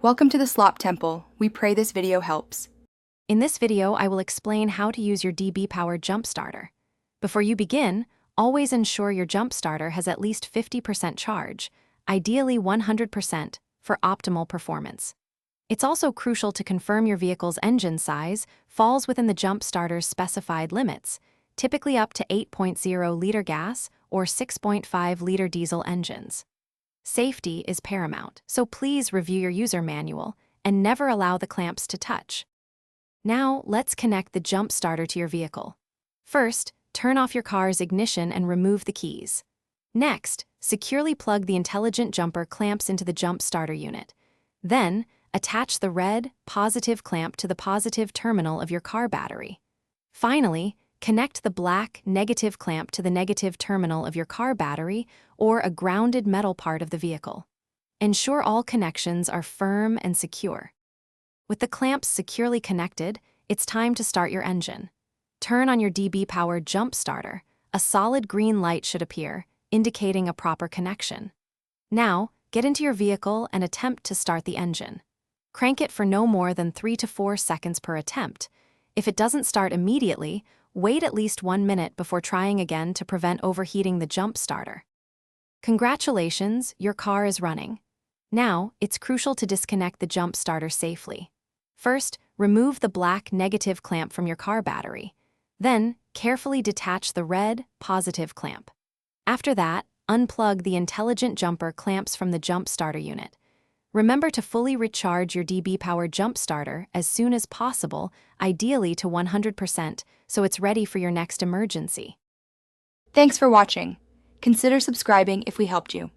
Welcome to the Slop Temple. We pray this video helps. In this video, I will explain how to use your DBPower jump starter. Before you begin, always ensure your jump starter has at least 50% charge, ideally 100%, for optimal performance. It's also crucial to confirm your vehicle's engine size falls within the jump starter's specified limits, typically up to 8.0-liter gas or 6.5-liter diesel engines. Safety is paramount, so please review your user manual and never allow the clamps to touch. Now, let's connect the jump starter to your vehicle. First, turn off your car's ignition and remove the keys. Next, securely plug the intelligent jumper clamps into the jump starter unit. Then, attach the red, positive clamp to the positive terminal of your car battery. Finally, connect the black, negative clamp to the negative terminal of your car battery or a grounded metal part of the vehicle. Ensure all connections are firm and secure. With the clamps securely connected, it's time to start your engine. Turn on your DBPower jump starter. A solid green light should appear, indicating a proper connection. Now, get into your vehicle and attempt to start the engine. Crank it for no more than 3 to 4 seconds per attempt. If it doesn't start immediately, wait at least 1 minute before trying again to prevent overheating the jump starter. Congratulations, your car is running. Now, it's crucial to disconnect the jump starter safely. First, remove the black negative clamp from your car battery. Then, carefully detach the red positive clamp. After that, unplug the intelligent jumper clamps from the jump starter unit. Remember to fully recharge your DBPower jump starter as soon as possible, ideally to 100%, so it's ready for your next emergency. Thanks for watching. Consider subscribing if we helped you.